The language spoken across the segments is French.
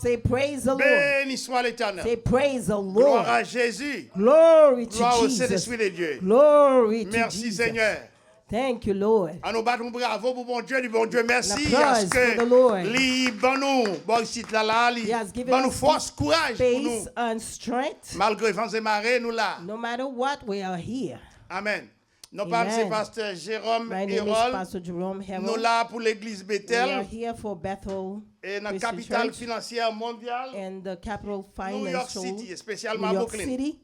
Say praise the Lord. Béni soit l'Éternel. Say praise the Gloire Lord. à Jésus. Glory to Gloire au Jesus. Saint-Esprit de Dieu. Glory to Merci Jesus. Seigneur. Thank you, Lord. À nous battre bravo pour bon Dieu, merci. applause Parce for the Lord. que li ban nous, bon site là, He has given ban nous us force, courage pour nous. Faith and strength. Malgré vents et marées, nous là. No matter what, we are here. Amen. Nous Amen. parlons c'est pasteur Jérôme My name is Hérol. Pastor Jerome Nous Harold. là pour l'église We are Bethel here for Bethel et dans la Christian capitale Church financière mondiale, and the capital New York financial City, spécialement New York Brooklyn. City.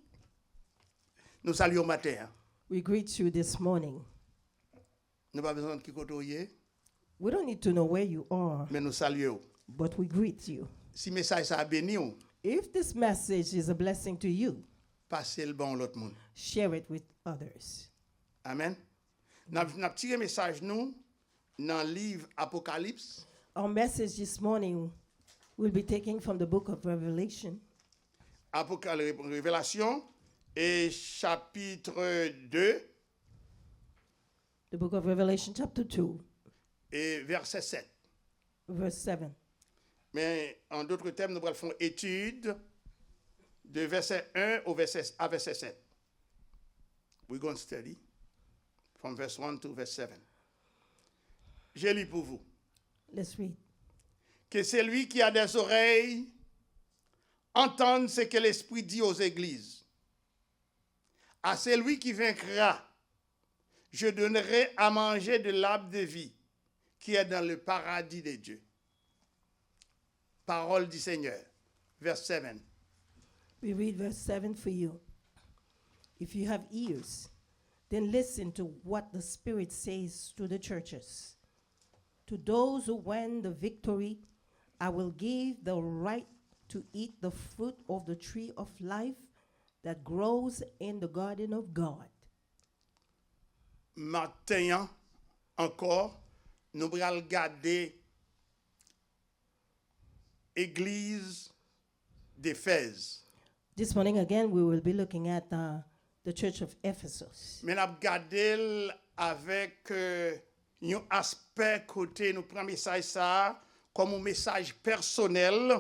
Nous saluons matin. We greet you this morning. Nous pas besoin de qui côtoyer, We don't need to know where you are, mais nous saluons. but we greet you. Si message ça a béni ou, If this message is a blessing to you, passez le bon l'autre monde. share it with others. Amen. N'a tiré message nous dans le livre Apocalypse, Our message this morning will be taken from the book of Revelation, Révélation et chapitre 2 the book of Revelation chapter 2, et verset 7. verse 7. Mais en d'autres termes, nous allons faire étude de verset 1 à verset 7. We're going to study from verse 1 to verse 7. Je lis pour vous. Let's read. Que celui qui a des oreilles entende ce que l'Esprit dit aux églises. À celui qui vaincra, je donnerai à manger de l'arbre de vie qui est dans le paradis de Dieu. Parole du Seigneur. Verse 7. We read verse 7 for you. If you have ears, then listen to what the Spirit says to the churches. To those who win the victory, I will give the right to eat the fruit of the tree of life that grows in the garden of God. Maintenant, encore, nous allons regarder Église d'Éphèse. This morning again, we will be looking at the church of Ephesus. Mais nous allons regarder avec un aspect côté, nous prenons message ça comme un message personnel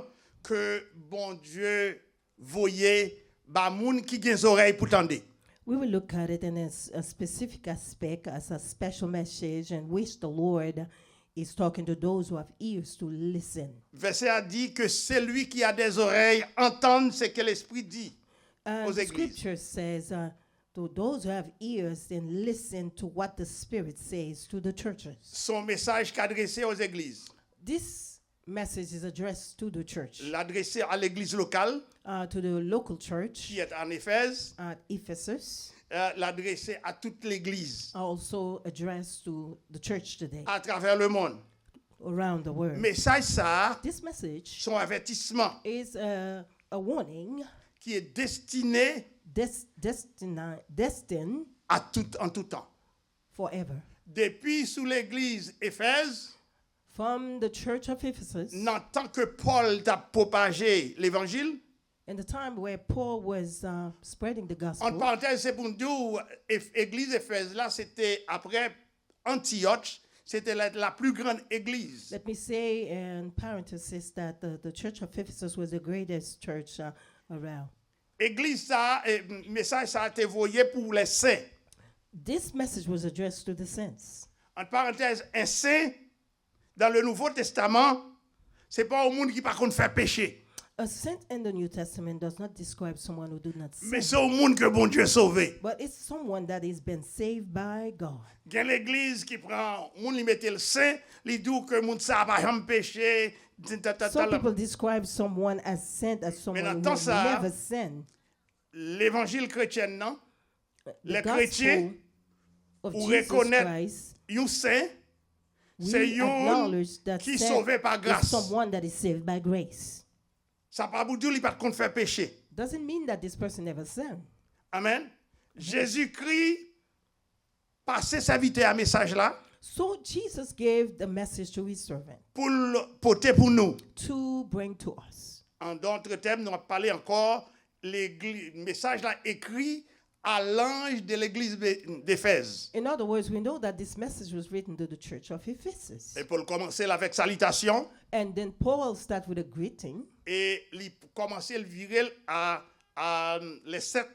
que bon Dieu voyait ba moun qui gen oreilles pour tendre. We will look at it in a specific aspect as a special message in which the Lord is talking to those who have ears to listen. Verset a dit que celui qui a des oreilles entende ce que l'Esprit dit aux The églises. scripture says, to those who have ears, then listen to what the Spirit says to the churches. Son message qu'adressé aux églises. This message is addressed to the church, L'adresser à l'église locale to the local church qui est en Éphèse, at Ephesus, l'adresser à toute l'église also addressed to the church today à travers le monde. around the world. Message ça, This message son avertissement is a warning qui est destiné destined en tout temps. forever. Depuis sous l'église Éphèse, From the church of Ephesus, en tant que Paul t'a propagé l'évangile, in the time where Paul was spreading the en gospel, parenthèse, c'est pour nous dire, l'église Éphèse, là, c'était après Antioche, c'était la plus grande église. let me say in parenthesis that the church of Ephesus was the greatest church around. Église, ça, message, ça a été voyé pour les saints. This message was addressed to the saints. En parenthèse, un saint, dans le Nouveau Testament, c'est pas au monde qui par contre fait péché. A saint in the New Testament does not describe someone who did not sin, Mais c'est au monde que bon Dieu sauvé. but it's someone that has been saved by God. Il y a l'église qui prend, moun li mette le saint, li dit que moun sa pas jamais péché. Some people describe someone as saint as someone who attends ça, never sinned. L'évangile chrétien, non? The Les gospel chrétiens, of pour Jesus reconnaître Christ, un saint, we c'est un acknowledge that qui est saint sauvé par is grâce. someone that is saved by grace. Ça pas pour dire qu'il pas contre faire péché. Doesn't mean that this person never sinned. Amen. Jésus-Christ passait sa vie à message là So Jesus gave the message to his servant pour porter pour nous. to bring to us. En d'autres termes, nous allons parler encore l'église message là écrit à l'ange de l'église d'Éphèse. In other words, we know that this message was written to the church of Ephesus. Et Paul commençait là avec salutation. And then Paul started with a greeting. Et il commençait le virer à les 7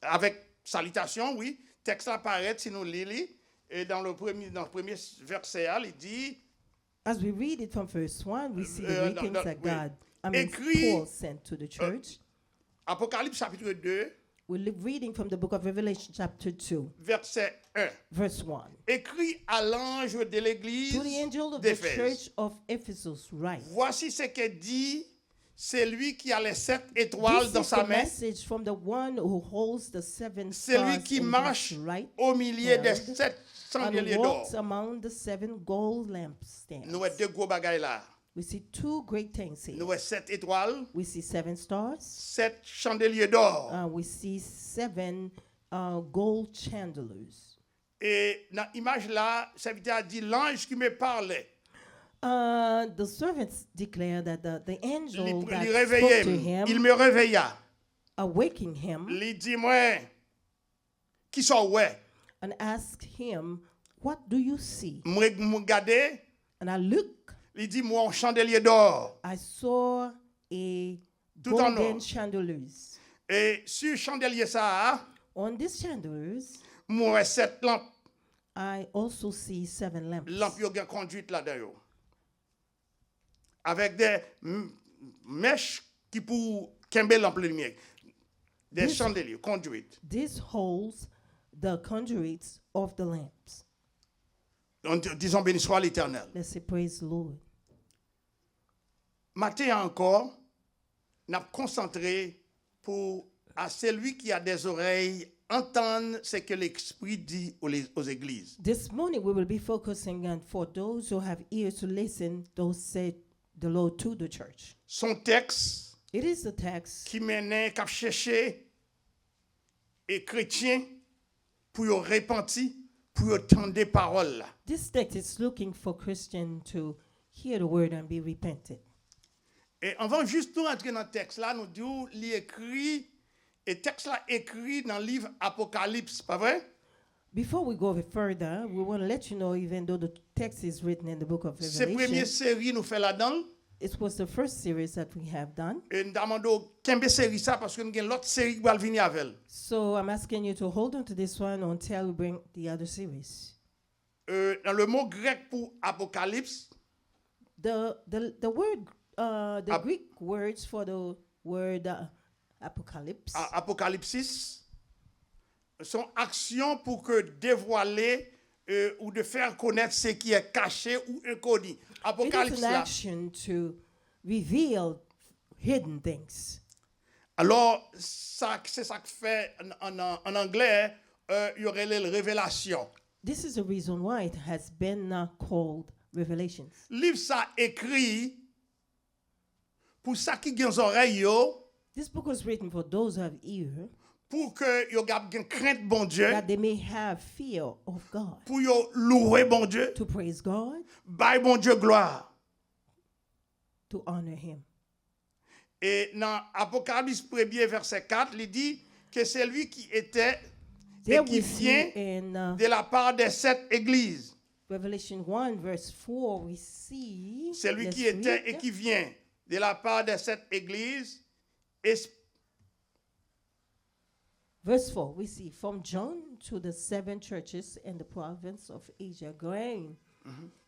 avec salutation, oui. Texte apparaît si nous lisons. Et dans le premier verset, il dit As we read it from verse 1, we see the greetings that oui. Paul sent to the church. Apocalypse chapitre 2, We're reading from the book of Revelation chapter 2, verset 1. verse 1. Écrit à l'ange de l'église To the angel of the d'Éphèse. church of Ephesus, write. Voici ce que dit celui qui a les 7 étoiles This dans is sa the main, message from the one who holds the 7 celui stars qui in marche his right au milieu des hand 7 chandeliers and d'or. walks among the 7 gold lampstands. Nous avons 2 gros bagailles là. We see 2 great things here. Nous avons 7 étoiles, We see 7 stars. 7 chandeliers d'or. We see 7 gold chandeliers. Et dans l'image là, ça veut dire l'ange qui me parlait. The servants declare that the angel Il that réveillait, spoke to him, il me réveilla. awaking him, Il dit moi, qui sont ouais? and asked him, "What do you see?" Moi regardé, And I looked, il dit moi un chandelier d'or. I saw a Tout en golden or. chandeliers. Et sur chandelier ça, On these chandeliers, moi 7 lampes, I also see 7 lamps. lampes yo gen conduite là-dedans. Avec des mèches qui pour kembe lampe lumière. Des This- chandeliers, conduite. This holds the conduits of the lamps. Disons béni soit l'Éternel. Let's say, praise the Lord. Matin encore, n'a concentré pour à celui qui a des oreilles entendre ce que l'Esprit dit aux églises. This morning we will be focusing on for those who have ears to listen, those said the Lord to the church. Son texte It is the text qui menait qu'à chercher et chrétiens pour y repentir, pour y entendre des paroles. This text is looking for Christians to hear the word and be repentant. Et avant juste nous rentrer dans le texte là, nous disons l'écrit et texte là écrit dans le livre Apocalypse, pas vrai? Before we go further, we want to let you know, even though the text is written in the book of C'est première Revelation, série nous fait là-dedans. it was the first series that we have done. Et nous demandons qu'une série ça parce que nous avons l'autre série qui va venir avec elle. So I'm asking you to hold on to this one until we bring the other series. Dans le mot grec pour Apocalypse, The word, the Ap- Greek words for the word apocalypse, Apocalypsis, sont actions pour que dévoiler ou de faire connaître ce qui est caché ou inconnu. it Apocalypse is an là. action to reveal hidden things. Alors, ça, c'est ça que fait en anglais, il y aurait les révélations. This is the reason why it has been called Revelations. Livre ça écrit pour ça qui ont des oreilles, yo, This book was written for those who have ear, pour que yo gardent crainte bon Dieu, that they may have fear of God, pour yo louer bon Dieu, to praise God, bailler bon Dieu gloire. to honor Him. Et dans Apocalypse 1er verset 4, il dit que c'est lui qui était et There qui we see vient in de la part des 7 églises. Revelation 1 verse 4, we see, C'est lui let's qui était read. et qui vient de la part des 7 églises. Et Verse 4, we see, from John to the 7 churches in the province of Asia,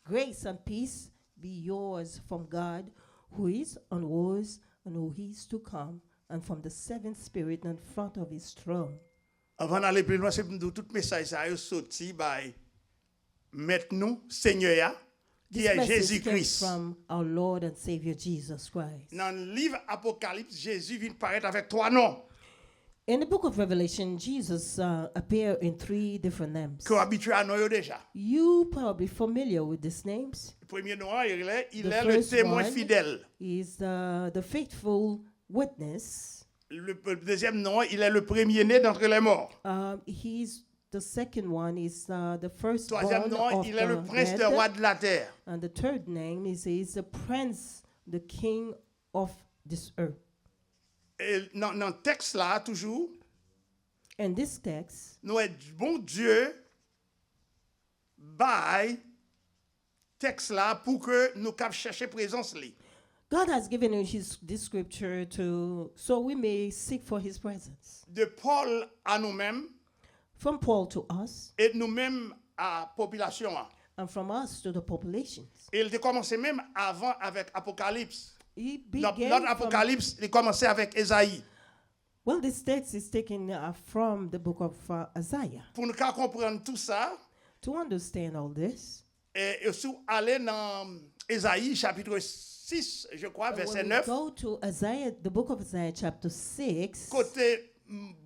grace and peace be yours from God, who is and was and who is to come, and from the 7th Spirit in front of his throne. avant d'aller plus loin, c'est pour nous tout message ça est sorti by mettre nous Seigneur qui This est message comes Jésus-Christ. from our Lord and Savior Jesus Christ. Dans le livre Apocalypse, Jésus vient paraître avec 3 noms In the book of Revelation, Jesus appeared in 3 different names. qu'on habitué à nous déjà. You probably familiar with these names. Le premier nom, il est The le first témoin one fidèle. is the faithful witness. Le deuxième nom, il est le premier-né d'entre les morts. He's the second one is the firstborn Troisième nom, of il est le the prince des dead. rois de la terre. And the third name is the prince, the king of this earth. Et dans le texte là, toujours, And this text, nous est bon Dieu bail texte là pour que nous cap chercher présence li. God has given us this scripture so we may seek for his presence. De Paul à nous-mêmes From Paul to us, et nous-mêmes à population. and from us to the populations. Et il a commencé même avant avec Apocalypse. He Notre began from, Apocalypse, il a commencé avec Ésaïe. well, this text is taken from the book of Isaiah. Pour nous comprendre tout ça, To understand all this, et si vous allez dans Ésaïe chapitre 6, je crois, verset when we 9, go to Isaiah, the book of Isaiah chapter 6, côté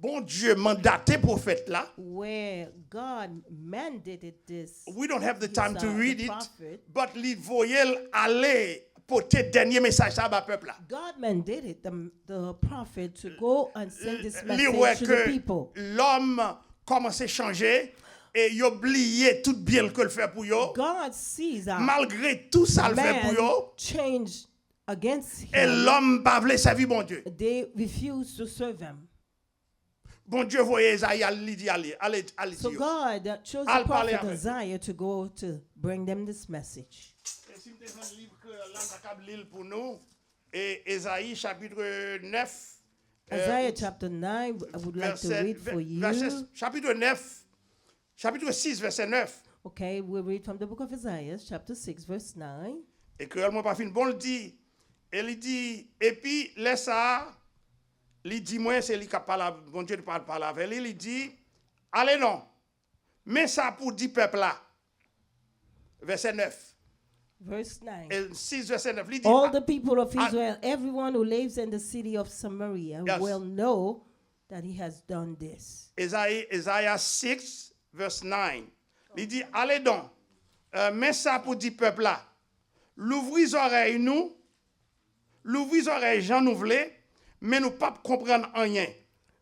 bon Dieu mandaté prophète là, where God mandated this, we don't have the his, time to the read it, prophet, but li voyait aller porter dernier message ça à peuple là. God mandated the prophet to go and send this Li ouais message to the que people. l'homme commence à changer et il oublié tout bien que le fait pour yo. God sees that Malgré tout ça le fait pour man yo, changed against et him. l'homme pas voulu servir bon Dieu. They refused to serve him. Bon Dieu voyait Isaïe, il dit allez So dire. God chose I'll the parler prophet avec. Isaiah to go to bring them this message. Et si vous avez un livre que l'on capable lire pour nous, et Isaïe chapitre 9, Isaiah chapter 9, I would like to read for you. chapitre 9, chapitre 6, verset 9. Okay, we'll read from the book of Isaiah, chapter 6, verse 9. Et que moi pas fin bon il dit, et puis laisse ça, il dit moi c'est lui qui parle, bon Dieu parle avec lui, il dit allez non, mais ça pour 10 peuples là. Verset 9. Verse 9. Et 6 verset 9, il dit All the people of Israel, everyone who lives in the city of Samaria, Yes. will know that he has done this. Isaiah 6 verse 9. Il dit allez donc, mais ça pour 10 peuples là. L'ouvrir oreilles nous, l'ouvrir oreilles Jean nous voulait, mais nous pas comprendre rien.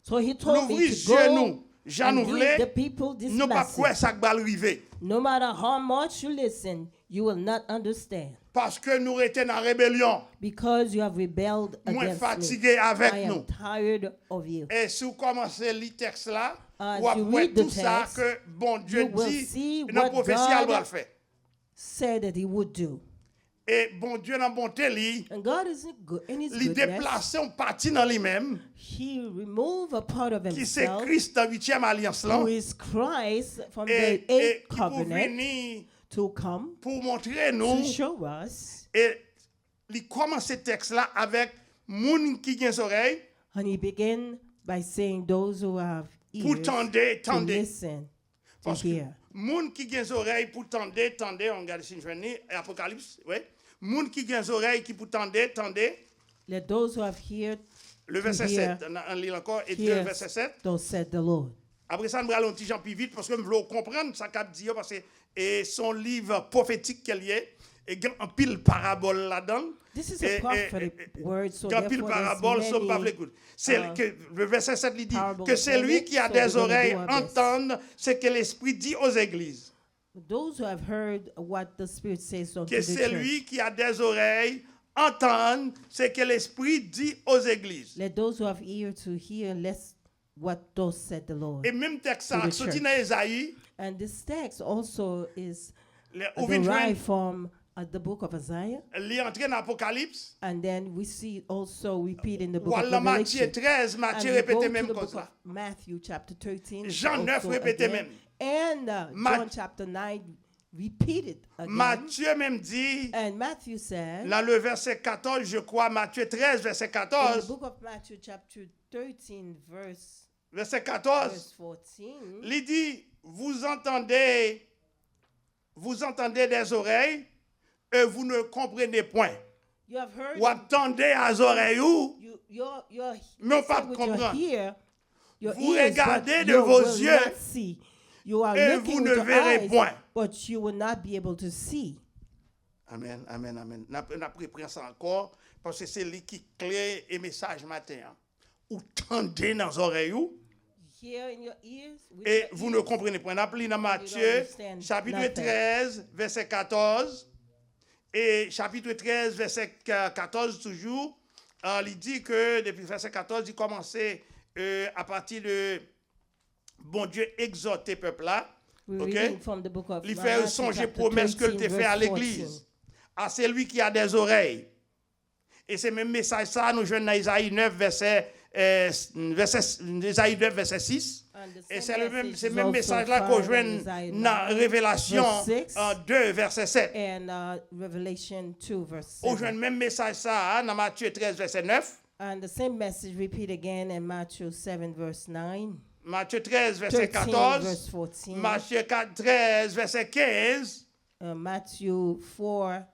So he told me L'ouvrir to yeux go nous, Jean nous and give voulait, the people this nous pas quoi message. ça va arriver. No matter how much you listen, you will not understand Parce que nous étions en rébellion, because you have rebelled moins against fatigués me. avec I am nous. tired of you. Et si vous commencez le texte là, As vous you voyez read the tout ça text, que bon Dieu you will dit see dans la what prophétie elle va God le faire. said that he would do. Et bon Dieu dans bonté lui, And God is good in his il goodness. déplace une partie dans lui-même He removed a part of qui c'est himself, Christ dans 8e alliance là. who is Christ from Et the eighth qui pour covenant, venir to come pour montrer to nous show us. et il commence ce texte là avec moun qui a des oreilles And he began by saying, those who have pour ears tendre, to tendre. listen, to Parce que hear. moun qui a des oreilles pour tendre, on regarde si je venais, Apocalypse, ouais. Moun qui a des oreilles qui pour tendre, Let those who have ears le verset hear, 7, on lit encore, et hear, le verset 7. thus said the Lord. Après ça, nous allons un petit peu plus vite parce que nous voulons comprendre ça qu'a dit, parce que et son livre prophétique qu'il y a, et il y a un pile parabole là-dedans. This is a prophetic word, so Il y a un pile therefore parabole, there's so pas many, écoute. C'est que le verset 7 il dit parables que c'est lui in it, qui a so des we're gonna oreilles do our best. entende ce que l'Esprit dit aux églises. those who have heard what the Spirit says unto Que the c'est church. lui qui a des oreilles entende ce que l'Esprit dit aux églises. Let those who have ear to hear what thus said the Lord. Et même texte ça, To the sorti church. dans Ésaïe, And this text also is on vient derived joindre, from the book of Isaiah. il est entré dans l'Apocalypse. And then we see it also repeat in the book Ou of alors Matthieu Revelation. 13, And Matthieu we go répétait to même the comme book ça. of Matthew chapter 13. Jean 9 also répétait again. même. And Ma- John chapter 9 repeated again. Matthieu même dit, And Matthew said, dans le verset 14, je crois, Matthieu 13, verset in the 14, book of Matthew chapter 13 verset 14, verse 14, il dit, vous entendez des oreilles et vous ne comprenez point. you have heard, Ou attendez à oreilles ou, you're Mais on said pas with your comprendre. ear, your Vous ears, regardez but de you vos will yeux not see. You are et looking vous with ne your verrez eyes, point. but you will not be able to see. Amen, amen, amen. On a pris ça encore parce que c'est lui qui clé et message matin. Hein. Ou tendez dans les oreilles ou, Hear in your ears, with et your vous ears. ne comprenez pas. On a pris dans Matthieu, understand chapitre nothing. 13, verset 14. Et chapitre 13, verset 14 toujours. Il dit que depuis verset 14, il commençait à partir de bon Dieu exhortait peuple là. We're OK? reading from the book of Il fait Matthew, songer chapter promesse que 13, tu fait à verse 14. l'église. À celui qui a des oreilles. Et c'est même message ça, nous jouons dans Isaïe 9, Isaïe 9, verset 6. And the Et same c'est le même, message c'est is le même also message là qu'on found joue in Isaiah dans 9, Révélation verse 6. 2, verset 7. And Revelation 2, verse On 7. joue le même message ça dans Matthieu 13, verset 9. And the same message repeat again in Matthew 7, verse 9. Matthieu 13, verset 13, 14. verse 14. Matthieu 13, verset 15. Matthew 4,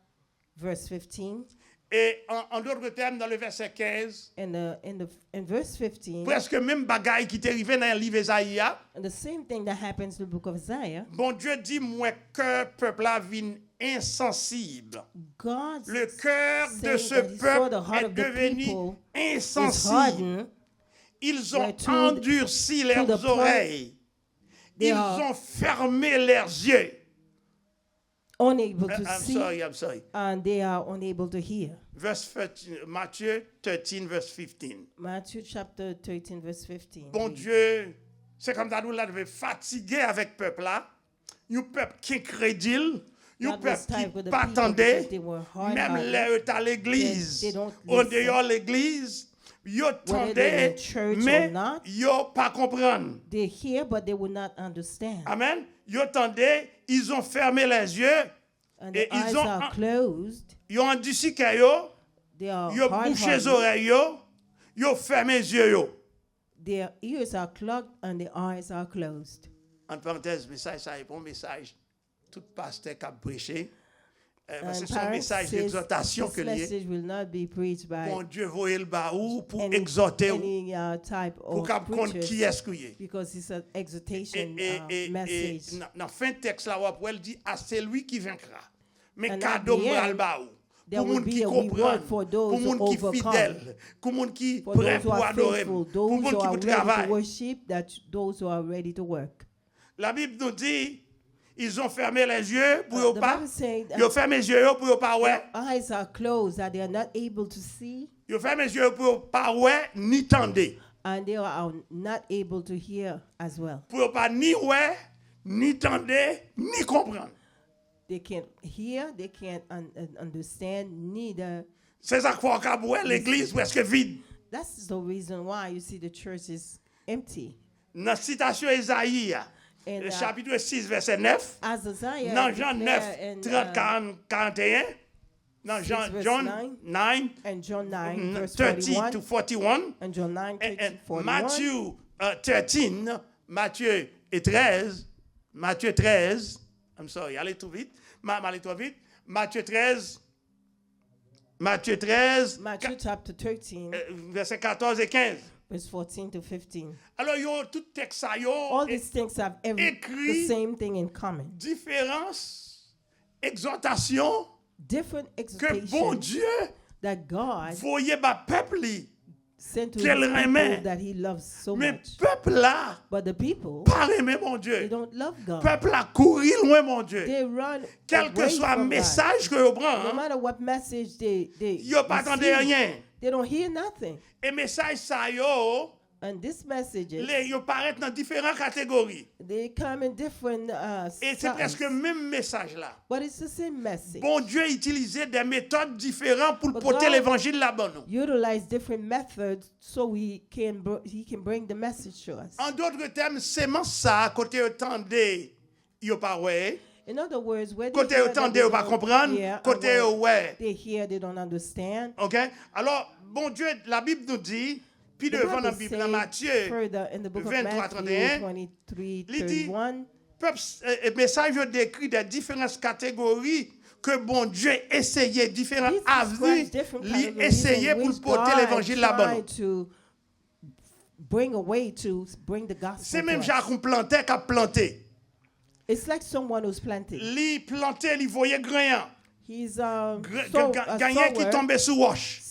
verse 15. Et en d'autres termes, dans le verset 15, In verse 15, presque même bagaille qui t'est arrivé dans le livre Isaïe. and the same thing that happens in the book of Isaiah, Bon Dieu dit, moi, cœur peuple là vient insensible. God Le cœur de saying ce that he saw the peuple heart est of the devenu people is insensible. hardened. Ils ont They're to endurci the leurs point oreilles. they Ils are ont fermé leurs yeux. unable to I'm see, sorry. and they are unable to hear. Verse 13, Matthieu 13, verse 15. Matthew chapter 13, verse 15. Bon read. Dieu, c'est comme ça nous là devait fatiguer avec peuple là. Un peuple qui est crédule, un God was peuple tired with qui the pas people attendait, because they were hard même hearted. les à l'église, They don't en listen. dehors de l'église, yo they're tendait, in church or mais not. yo pas comprendre. They hear, but they will not understand. Amen. Yo tendait, ils ont fermé les yeux, And et their eyes ils ont are closed. yo endurci que yo, They are yo hard bouché les hearted. oreilles yo, yo fermé les yeux yo. Their ears are clogged and their eyes are closed. En parenthèse, message ça est bon message. Tout pasteur qui a prêché, And c'est son parents message says d'exhortation this que lié. message will not be preached by Bon Dieu voyait le baou pour any, exhorter ou, any type pour of qu'on comprenne qui preachers est-ce qu'il est. because it's an exhortation Et message. dans la fin de texte là, elle dit à celui qui vaincra. Mais And cadeau at the m'al end, baou. there Pour will moun be qui a comprend, reward for those pour moun who qui overcome. fidèle, pour moun qui For prêt those who pour are adorer, faithful, pour those moun who qui are pour ready to travailler. worship, those who are ready to work. La Bible nous dit, ils ont fermé les yeux pour yo The pas. Bible says that Ils ont fermé les yeux pour yo pas ouais. their eyes are closed, that they are not able to see, Ils ont fermé les yeux pour yo pas ouais ni tendre. and they are not able to hear as well. Pour yo pas ni ouais, ni tendre, ni comprendre. They can't hear, they can't understand, neither. C'est ça qu'il faut qu'à l'église presque vide. That's the reason why you see the church is empty. Dans la citation Isaïe, And, le chapitre 6, verset 9, As Isaiah dans Jean 9, declared in 30, 41, dans 6 John verse 9, and John 9, verse 30 41, to 41, and John 9, 30, and 41, Matthew 13, Matthieu 13, I'm sorry, allez trop vite, Matthieu 13, Matthew chapter 13, verset 14 et 15. verse 14 to 15. Alors, yo, tout texte ça, yo, All these things have the écrit same thing in common. différence, exhortation, Different que bon exhortation Dieu that God voyait ba peuple li. sent to his Qu'elle remet. people that he loves so Mais much. peuple là, But the people, pas aimer mon they Dieu. don't love God. Peuple là, courir loin mon Dieu. They run Quel que away soit le from God. message que vous No prenez, matter what message they yo pas attendez receive, rien. they don't hear nothing. Et message ça yo, And these messages, yo paraît dans différentes catégories. they come in different Et c'est sizes. presque le même message là. But it's the same message. Bon Dieu utilisait des méthodes différentes pour But porter God- l'évangile là-bas. nous. Utilize different methods so he can bring the message to us. En d'autres termes, c'est ça, côté attendez, yo pas ouais. In other words, where Côté hear attendez, that yo they pas don't comprendre. hear, and Côté where ouais. they hear, they don't understand. OK? Alors, bon Dieu, la Bible nous dit, puis The devant la Bible Bible, dans says Matthieu, further in the book of 23, Matthew 31, 23, il dit, 31, peuple, message décrit des différentes catégories que bon Dieu essayait, différentes this avenues, describes different lui categories essayait in pour which porter God l'évangile là-bas. tried to bring a way to bring the gospel C'est to même us. Jacques qu'on plantait qu'a planté. It's like someone who's planting. Lui plantait, lui voyait grain. He's Gagné qui tombait sous roche.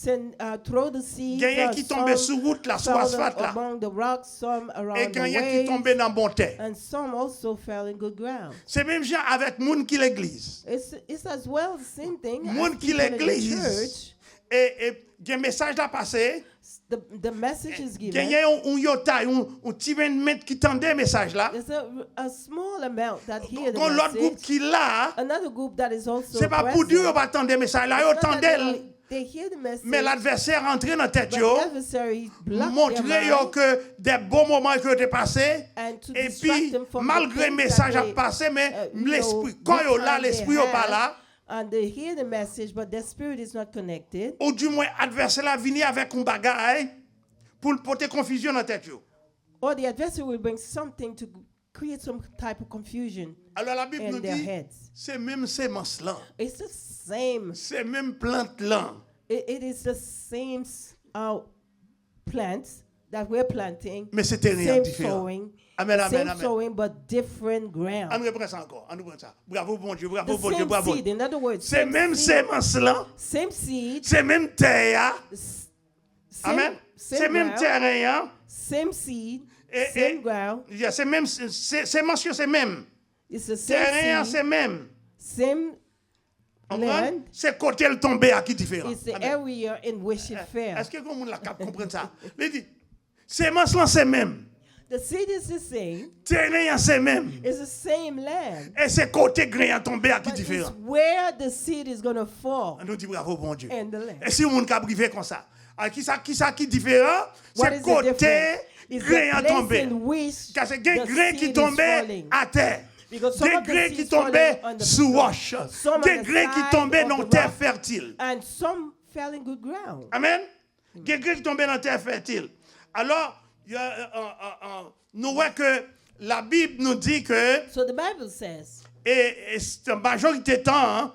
throw the seed. Gagné qui tombait sous route là, sous asphalte là. Among the rocks, some around Et the gagné qui way, tombait dans bon terre. and some also fell in good ground. C'est même gens avec moun qui l'église. It's as well the same thing. Moun as qui people in the l'église. church. et un message là passé. The message is Il y given. a un yota, un petit mètre qui tendait message là. There's a small amount that hear the Quand l'autre groupe message. qui l'a, Another group that is also c'est pas pour dire present. on va attendre message là, It's ils not that attendent. they hear the message, Mais l'adversaire rentré dans la tête, but yo, the adversary block their montrer yo mind que des bons moments qui ont été passés. and to Et distract puis, them from malgré le the things message that a they, passé, mais you l'esprit, know, quand good yo là, time they l'esprit yo pas have, là, and they hear the message, but their spirit is not connected. ou du moins, l'adversaire là venu avec un bagage pour porter confusion dans la tête. Yo. Or the adversary will bring something to create some type of confusion Alors la Bible in nous their dit, heads. c'est même sémence là, It's the same. c'est même plante là. It is the same plants that we're planting. Mais c'était rien Same différent. sowing. Amen, amen, Same amen. sowing, but different ground. On reprend ça encore, on reprend ça. Bravo bon Dieu, bravo The bon Dieu, same bravo. seed. In other words, C'est même seed, sémence là, same seed, c'est même terre. same, Amen. C'est same même ground, terrain. same seed, Et- same ground. C'est même, c'est mention, c'est même. It's the Terrain, same seed, c'est même. same Comprends? land. C'est côté le tombé à qui différent. It's the Amen. area in which it fell. Est-ce que le monde la comprend ça? Il dit, sémence là, c'est même. The seed is the same. Terrain, c'est même. It's the same land. Et c'est côté grain à tomber à qui But it's différent. where the seed is going to fall On nous dit bravo, bon Dieu. in the land. Et si le monde a privé comme ça, à qui ça qui différent? What C'est is the côté difference? It's grain the à place tomber. in which Car c'est des the grains qui seed is tombaient falling. à terre. Because some Des of the grains seeds qui tombaient falling on the sous floor, roche. some on Des the grains qui side tombaient of dans the terre rock, fertile. and some fell in good ground. Amen. Des grains qui tombaient dans terre fertile. Alors, nous voyons que la Bible nous dit que, So the Bible says et c'est en majorité de temps, hein,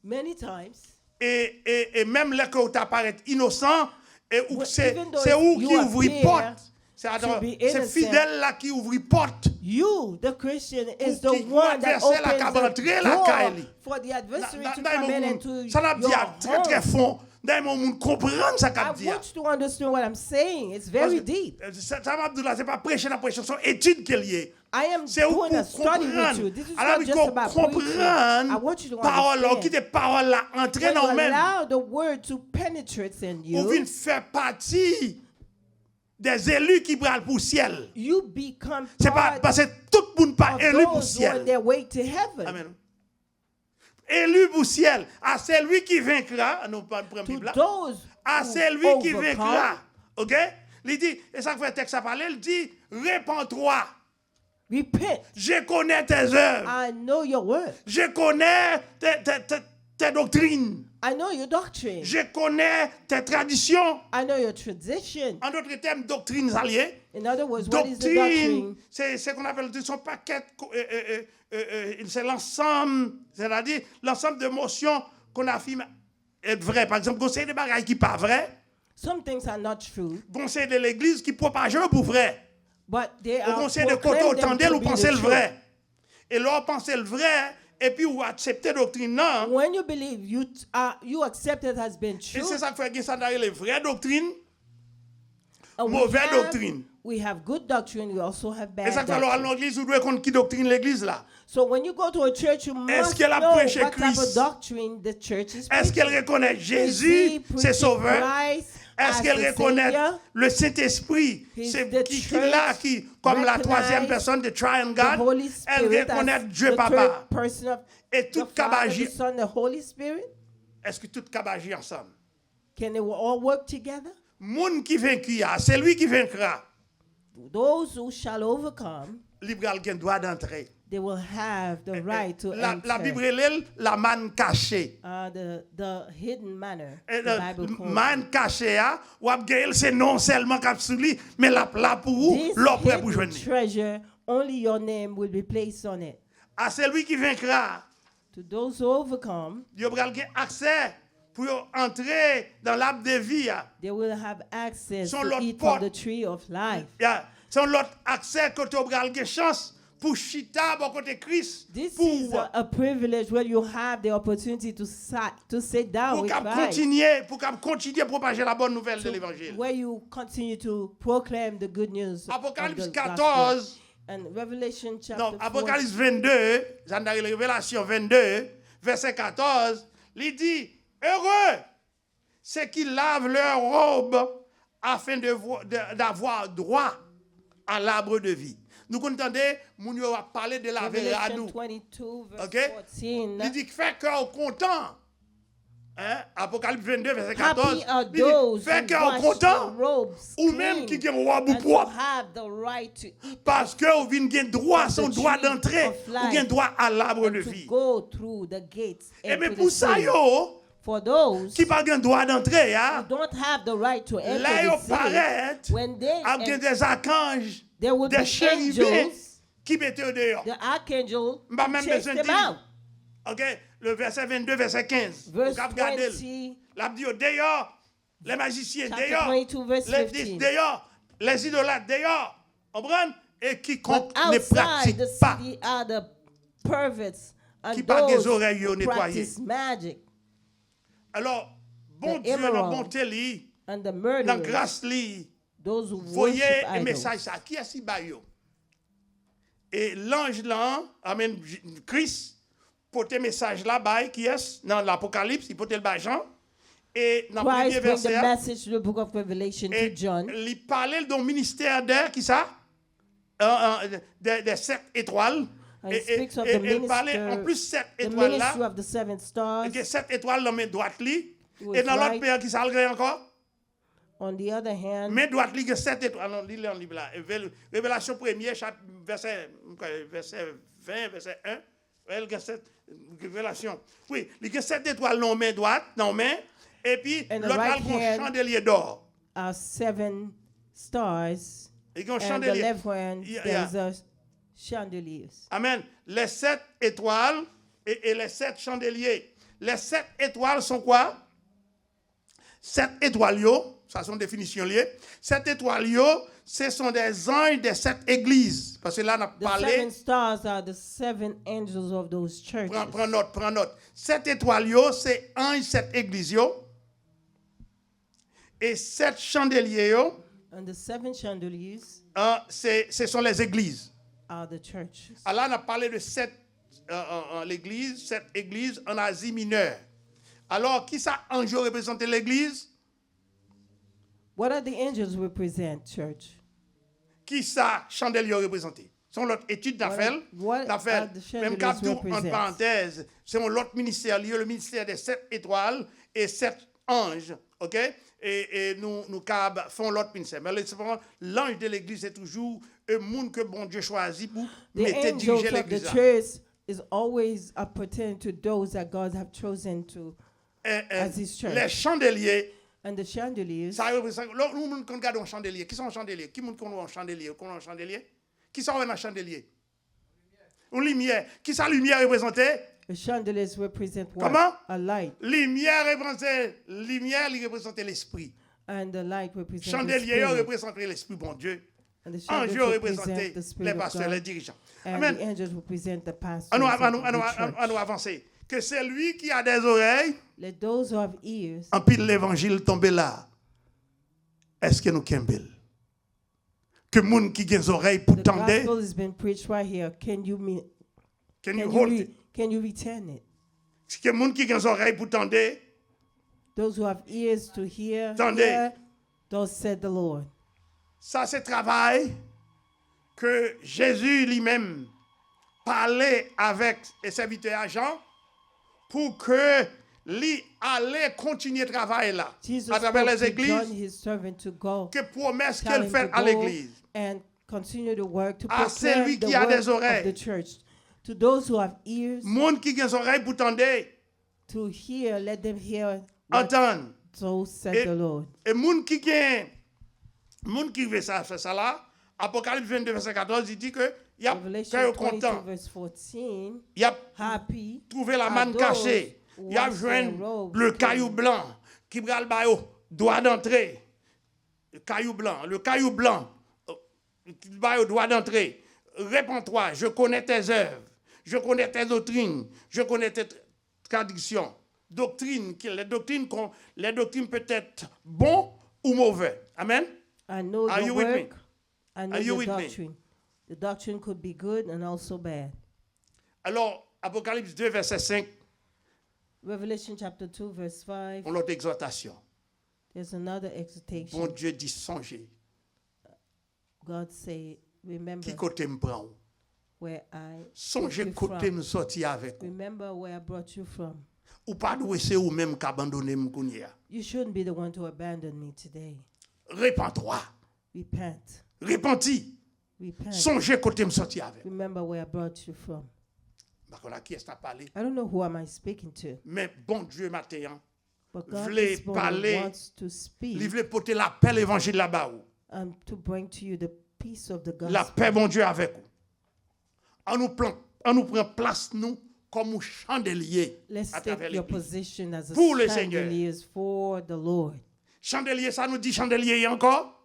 many times, et même là que tu apparais innocent, et où Well, c'est even though où you qui ouvre appear porte. to be C'est innocent, fidèle là qui ouvre porte. you, the Christian, is Pour the qui- one that l'adversaire la opens capable the entrer la door caille. for the adversary to Dans come in mon- into ça n'a dit à très très your home. fond. Dans mon monde comprendre ça I qu'a dit. want you to understand what I'm saying. It's very deep. Ça m'a dit là, c'est pas prêcher la prêche, c'est étude qu'elle y est. I am C'est où doing a pour study with you. comprendre. This is Alors, not il just faut about preaching. I comprendre want you to parole, qui understand. des paroles là entrer When you dans même. allow the word to penetrate in Ou vient you, faire partie des élus qui brûlent pour le ciel. you become C'est pas part parce que tout le monde pas of élu pour le those who are on ciel. their way to heaven. Amen. Élu pour le ciel. À celui qui vaincra, non pas le To Bible là. those À who celui qui overcome, vaincra. OK? Il dit, et ça fait un texte à parler, il dit, répands-toi. repent. Je connais tes œuvres. I know your word. Je connais tes doctrines. I know your doctrine. Je connais tes traditions. I know your tradition. En d'autres termes, doctrines alliées. In other words, what is the Doctrine, doctrine? c'est ce qu'on appelle son paquet, c'est l'ensemble, c'est-à-dire l'ensemble d'émotions qu'on affirme être vraies. Par exemple, conseil des bagages qui pas vrai, Some things are not true, conseil de l'église qui propage pour vrai. but they Au are conseil de côté, proclaim them autant d'elle, to ou be pensez the le truth. vrai. Et là, pensez le vrai, et puis vous acceptez doctrine, non. When you believe, you accept it has been Et true. c'est ça que fait que ça dans les vraies doctrines, And mauvaise doctrine. we have good doctrine. We also have Et bad ça que fait alors à doctrine. l'église, vous devez connaître qui doctrine l'église là. So when you go to a church, you must qu'elle a know prêché what type of Christ? doctrine the church is Est-ce qu'elle preaching. reconnaît Is Jésus, he c'est preaching sauveur? Christ Est-ce as qu'elle the reconnaît Savior? le Saint-Esprit, He's c'est the qui church, là, qui, comme la troisième recognize personne de Triune The God? Holy Elle Spirit reconnaît as Dieu the Papa. third person of Et the tout Father, cabagi, the Son, the Holy Spirit. est-ce que tout cabagi ensemble? Can they all work together? Moun qui vaincu, c'est lui qui vaincra. Those who shall overcome, Libéral qui doit d'entrer. they will have the right to La enter. Bible elle, la manne cachée. The hidden manner. Et The Bible calls manne cachée, ou abgail, c'est non seulement cap sur lui, mais la pour vous, This l'opère pour hidden joindre. treasure, only your name will be placed on it. À celui qui vaincra, To those who overcome, il y aura accès pour entrer dans l'arbre de vie. they will have access Son to lot eat pot. from the tree of life. C'est l'autre accès que tu auras chance pour chita bon côté Christ. This Pour is a privilege where you have the opportunity to sit down with Christ, continuer à propager la bonne nouvelle de l'évangile. where you continue to proclaim the good news of Apocalypse the gospel. 14, And Revelation non, chapter 4, Apocalypse 22, Révélation 22, verset 14, il dit, heureux c'est qu'ils lavent leurs robes afin d'avoir droit à l'arbre de vie. Nous entendons, nous avons parlé de laver à Revelation nous. 22, verse OK? 14. Il dit que fait cœur content. Hein? Apocalypse 22, verset Happy 14. are Il dit, those fait who cœur wash their content. robes Ou même qui clean ont une robe and to propre. have the right to eat Parce que vous avez droit, of the son droit tree d'entrée. of Vous life avez droit à l'arbre de and to vie. go through the gates Et and bien to pour the ça, city. yo, For those qui pas un droit d'entrée, who hein? don't have the right to enter Là, the ils city, paraissent when they avec des archanges, there will des be chérubins angels, qui mettent au dehors. the archangel Bah, will même chase besoin de them dire. out. OK, le verset 22, verset 15. Verse Vous regardez. 20, L'a dit dehors, les magiciens chapter dehors, 22, verse les 15. disques dehors, les idolâtres dehors. Comprendre? Et But quiconque ne outside pratique the pas. city are the perverts Qui and pas des those oreilles who nettoyées. practice magic Alors, bon The Dieu, dans emerald. bonté, li, and the dans murderers, grâce, li, those who voyez worship un idols. message ça. Qui est si bas yo? Et l'ange là, amen, Christ, porte message là, bas, qui est dans l'Apocalypse, il porte le bas Jean. Et dans le premier Christ bring the verset, message to the book of Revelation et to John. il parlait d'un ministère d'air, qui ça? Des 7 étoiles. And Et speaks of il the parlait en minister, plus 7 the étoiles ministry là. of the seven stars. Il y a 7 étoiles dans main droite li. Who Et is dans l'autre right. pays qui ça le encore? On the other hand, Main droite li, il y a 7 étoiles. Non, lis-le en livre là. Révélation 1er, verset 20, verset 1. Il y a 7 révélations. Oui, il y a 7 étoiles dans main droite, dans main. Et puis, And the l'autre a right un hand chandelier d'or. are seven stars. Il y a un And the chandelier. left hand, Yeah, there's a chandeliers. Amen. Les 7 étoiles et les 7 chandeliers. Les 7 étoiles sont quoi? 7 étoiles, yo, ça sont définitions liées. 7 étoiles, yo, ce sont des anges des 7 églises. Parce que là, on a The parlé. seven stars are the seven angels of those churches. Prends note, prends note. 7 étoiles, yo, c'est anges 7 églises, yo. Et 7 chandeliers, yo, And the seven chandeliers ce sont les églises. are the churches. Alors, on a parlé de 7 l'église, 7 églises en Asie mineure. Alors, qui ça ange représente l'église? What are the angels represent, church? Qui ça chandelier représenté? C'est l'autre étude d'affaires. What are the chandeliers Même captou, en represent? parenthèse, c'est l'autre ministère lié, le ministère des 7 étoiles et 7 anges. OK? Et nous font l'autre ministère. Mais l'ange de l'église, c'est toujours un monde que bon Dieu choisit pour The mettre diriger angels of the l'église. church is always pertaining to those that God have chosen to as his church. Les chandeliers, And the chandeliers, ça représente. Nous, quand on regarde un chandelier, qui sont un chandelier? Qui montre qu'on a un chandelier? Qu'on a un chandelier? Qui sont un chandelier? Une lumière. Qui ça lumière représentée? the chandeliers represent what? Comment? A light. Lumière il représente l'esprit. And the light represents the Chandelier spirit. représente l'esprit, bon Dieu. And the Ange chandeliers représente represent the les spirit of pasteurs, les God. dirigeants. And Amen. the angels represent the pastors À nous of the church. avancer. Que c'est lui qui a des oreilles, Let those who have ears, en pile l'évangile tombe là. Est-ce que nous kembel? Que moun qui a des oreilles pour the tendre, gospel has been preached right here. Can you can you return it? que moun qui a des oreilles pour tendre, Those who have ears to hear, Tendez. hear, thus said the Lord. ça c'est travail que Jésus lui-même parlait avec les serviteurs Jean pour que lui allait continuer le travail là Jesus à travers spoke les to John, églises. his servant, to go, Que promesse tell qu'elle him fait to à go l'église. and continue the work to À proclaim celui the qui a work des oreilles. of the church. To those who have ears Monde qui a des oreilles pour tendre, to hear, let them hear what entendre. so said Et- the Lord. Et monde qui veut ça, fait ça là, Apocalypse 22, verset 14, il dit que il a Revelation cœur 22 content. verse 14, Il a happy trouvé la are manne those cachée. who Il a wash joint their robes le clean. caillou blanc qui bral bayo, droit d'entrée. Le caillou blanc, qui bayo droit d'entrée. Réponds-toi, je connais tes œuvres, je connais tes doctrines, je connais tes traditions. Les doctrines peuvent être bon ou mauvais. Amen. I know Are your you with me? work. I know Are you your with me? doctrine. The doctrine could be good and also bad. Alors, Apocalypse 2, verset 5, Revelation chapter 2 verse 5. on l'autre exhortation. There's another exhortation. Bon Dieu dit songez. God say, remember Qui côté me prend? where I took Songez you côté from. me sorti avec. Remember where I brought you from. Ou pas doué c'est ou même qu'abandonner me kounya. You shouldn't be the one to abandon me today. Répands-toi. Repent. Repentis. Repent. Songez côté me sorti avec. Remember where I brought you from. Parce que là qui est-ce à parler? I don't know who am I speaking to, Mais bon Dieu matin, but God V'lez this morning parler, wants to il speak veut porter la paix l'évangile là-bas. and to bring to you the peace of the La gospel. paix bon Dieu avec vous. On nous prend place nous comme un chandelier Let's à take travers your l'église. position as a Pour le Seigneur. chandeliers for the Lord. Chandelier, ça nous dit chandelier encore?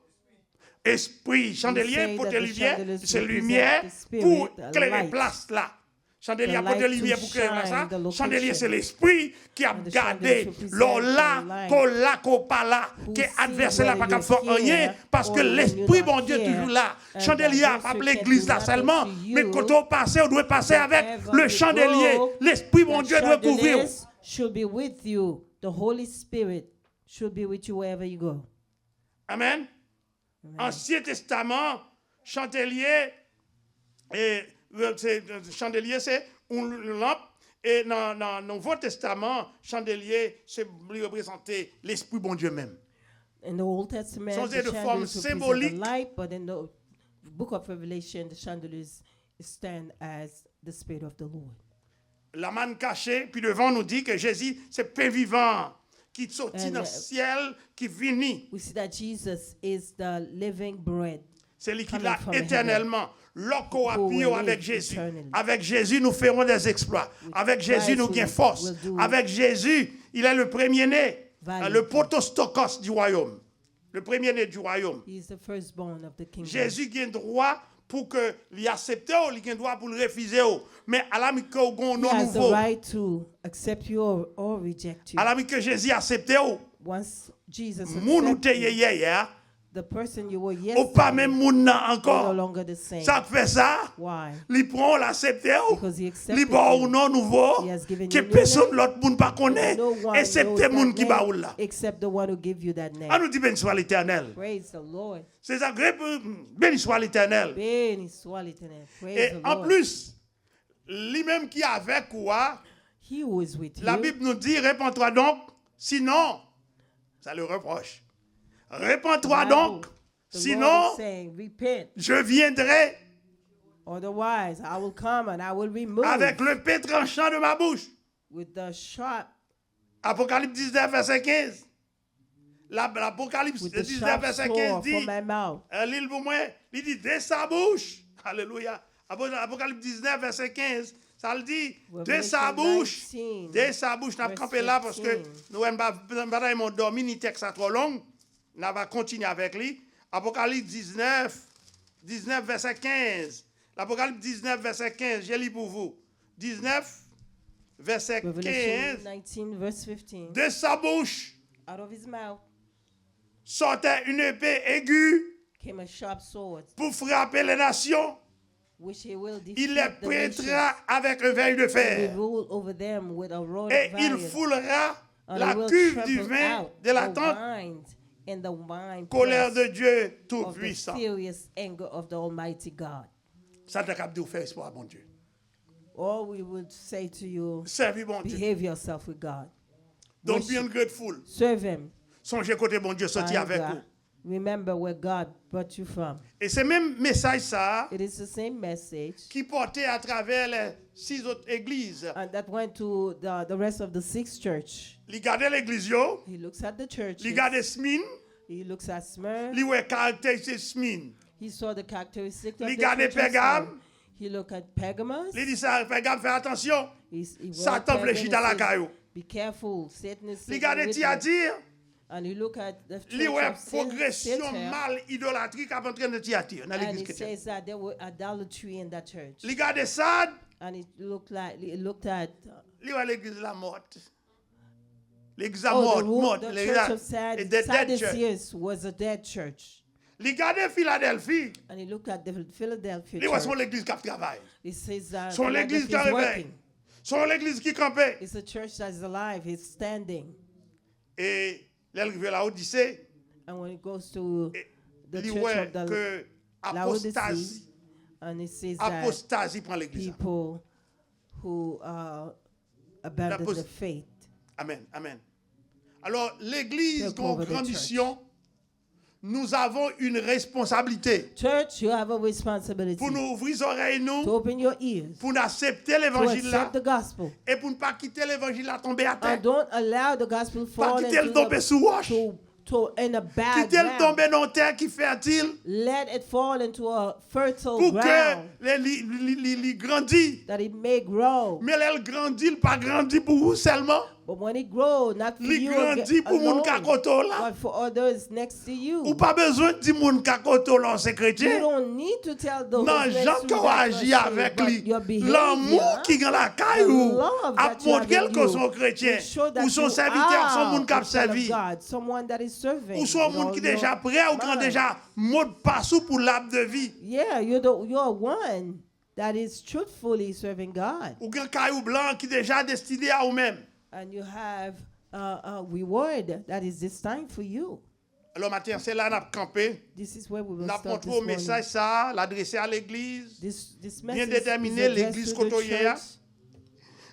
Esprit, chandelier say pour that tes the lumières, chandeliers c'est represent lumière the spirit, pour the éclarer light. place là. Chandelier The pour tes light to lumières pour éclairer place shine là. the location. Chandelier, c'est l'esprit qui a And the gardé chandeliers represent l'or the là, light. qu'on là, qu'on pas là, Who qui est see adversaire là, pas whether capable de faire you're rien, here parce que or when l'esprit, you're bon not Dieu, here. toujours là. And Chandelier, the pas adversary l'église can là do seulement, nothing to mais you. quand on passe, on doit passer avec Wherever le you chandelier. go, L'esprit, bon the Dieu, doit couvrir. chandeliers should be with you. The Holy Spirit should be with you wherever you go. Amen. Ancien Testament, chandelier, chandelier c'est une lampe. Et dans le Nouveau Testament, chandelier, c'est représenter l'Esprit bon Dieu même. In the Old Testament, Sans the être de forme chandeliers represent the symbolique. light, but in the book of Revelation, the chandeliers stand as the Spirit of the Lord. La manne cachée, puis devant nous dit que Jésus, c'est pain vivant qui sortit And, dans le ciel, qui vini. We see that Jesus is the living bread. C'est lui qui coming l'a from éternellement. Lorsqu'on Who will appuie avec live Jésus. eternally. Avec Jésus, nous ferons des exploits. Avec Jésus, Christ nous will- gagnons force. will do Avec Jésus, il est le premier-né, valiantly. le protostokos du royaume. Le premier-né du royaume. He is the firstborn of the kingdom. Jésus a droit pour que l'accepte, il a droit pour le refuser. Mais à la mi que He non has the nouveau, right to accept you or reject you. à la mi que Jésus a accepté, Once Jesus moun ou te accepts you, hier, the person you were ou pas même yesterday, moun nan you're no encore. longer the same. Ça fait ça, Why? li prend l'accepte, Because he accepted li bon you. ou non nouveau, He has given que you new personne name. l'autre moun pas connaît, No one excepté knows moun that qui ba ou name là. except the one who gave you that name. On nous dit béni soit l'Éternel. Praise the Lord. C'est ça, béni soit l'Éternel. Béni soit l'Éternel. Praise Et the en Lord. plus, lui-même qui est avec quoi, He who is with la you. Bible nous dit, répands-toi donc, sinon, ça le reproche. Répands-toi Bible, donc, the sinon, Lord is saying, repent. je viendrai Otherwise, I will come and I will remove avec le pain tranchant de ma bouche. with the sharp, Apocalypse 19, verset 15. L'Apocalypse with the 19, sharp verset sword 15 from dit, my mouth. l'île pour moi, il dit, de sa bouche. Alléluia. Apocalypse 19, verset 15, ça le dit, de sa Revelation bouche. 19, De sa bouche, n'a verse campé là parce que 15. nous n'avons pas dormi ni texte trop long. Nous allons continuer avec lui. Apocalypse 19, verset 15. L'Apocalypse 19, verset 15, je lis pour vous. 19, verset Revelation 15. 19, verse 15. De sa bouche Out of his mouth sortait une épée aiguë came a sharp sword, pour frapper les nations. which he will defeat Il les the nations prêtera avec un verre de and fer. rule over them with a rod Et of il iron. foulera And la he will cuve du trample vin out de la the tente, wine and the wine colère press de Dieu of the Tout-Puissant. furious anger of the Almighty God. Ça t'a capté ou faire espoir, mon Dieu. Or we would say to you, Servis, mon Dieu. behave yourself with God. Don't Worship. be ungrateful. Serve him. Songez côté bon Dieu sorti Find avec God. vous. Remember where God brought you from. Et c'est même message ça It is the same message qui portait à travers les 6 autres églises. and that went to the rest of the sixth church. Il regardait l'église yo, He looks at the church. il regardait Smin, He looks at Smyrna. il voit caractéristique Smin. He saw the characteristics of Il the regardait church of Pergame. Smyrna. He looked at Pergamos. Il dit ça, fais gaffe, fais attention. He went Satan Pergam fléchit and dans la said, caillou. be careful, Satan is Il sitting regardait with you. Thyatire, And he looked at the il church voit of progression Satan, mal idolâtrique en train de Thyatire dans and l'église it chrétienne. says that there were idolatry in that church. Il regardait Sade, And it looked at il voit l'église la morte. L'église la oh, morte, the l'église church of et dead church. Sadducees was a dead church. Il regardait Philadelphie, And he looked at the Philadelphia il voit church. son l'église qui travaille. It says Son l'église qui Philadelphia is réveille. working. Son l'église qui campait. It's a church that is alive. It's standing. Et l'arrivée à la Odyssée, And when it goes to the il church voit of the que Laodicea, apostasie, and it says that apostasie prend l'église. people who abandon L'apost- the faith. Amen, amen. Alors, l'église, Take comme over the grande church. mission, nous avons une responsabilité Church, you have a responsibility pour nous ouvrir les oreilles, to nous, open your ears, pour nous accepter to l'évangile là, accept the gospel, et pour ne pas quitter l'évangile là tomber à terre. and don't allow the gospel Pas fall quitter le tomber into sous roche. in a bad Quitter le ground. tomber dans terre qui fertile Let it fall into a fertile pour que ground les grandit. that it may grow. Mais elle grandit, il pas grandit pour vous seulement. But when it grows, not for Il you grandit pour moun alone, kakoto là. but for others next to you. Ou pas besoin de dire moun kakoto là, c'est You chrétien. don't need to tell those Non, next Jean to qu'on you that agit you're avec saved, lui. but your L'amour behavior, qui est dans la caillou the love a that you montré have in que you sont chrétiens. will show that Ou sont you serviteurs, sont are moun a qui a child of servi. God, someone that is serving. Ou sont moun qui déjà prêt ou qui ont déjà mot de passe pour l'arbre de vie. Yeah, you're one that is truthfully serving God, Ou un caillou blanc qui est déjà destiné à vous-même. and you have a reward that is destined for you. Alors matin, c'est là qu'on a campé. This is where we will N'a start pas this au morning. message ça, l'adresser à l'église. This Bien message déterminé, is addressed l'église to the côtoyée. church.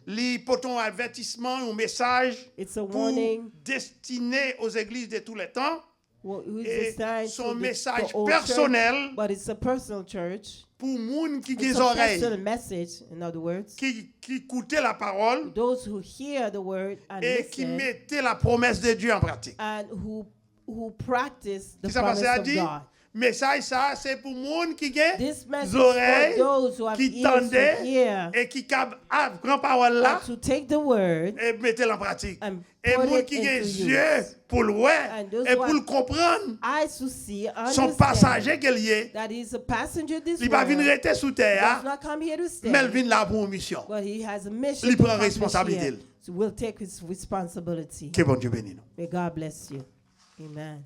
Li poton avertissement, un message It's a pour warning. destiné aux églises de tous les temps. Well, it Et is destined son to message the old personnel church, but it's a personal church. pour moun qui It's des a oreilles, personal message, in other words. qui écoutaient la parole Those who hear the word and et qui listen, mettaient la promesse de Dieu en pratique. and who practice the Qui ça promise passe à of dire? God. Message ça, c'est pour moun qui ont This message des for oreilles, those who have qui ears to tendaient hear et qui cap grand parole là and to take the word et mettez-la en pratique. and Et put moun it qui ont into des use. yeux pour le voir And those et who pour have le comprendre, eyes to see, son understand passager qu'il y est, that he's a passenger this il va venir world. rester sous He does terre, not come here to stay, mais il vient là pour une mission. but he has a mission Il to prend accomplish responsabilité. here. So we'll take his responsibility. Que bon Dieu bénisse nous. May God bless you. Amen.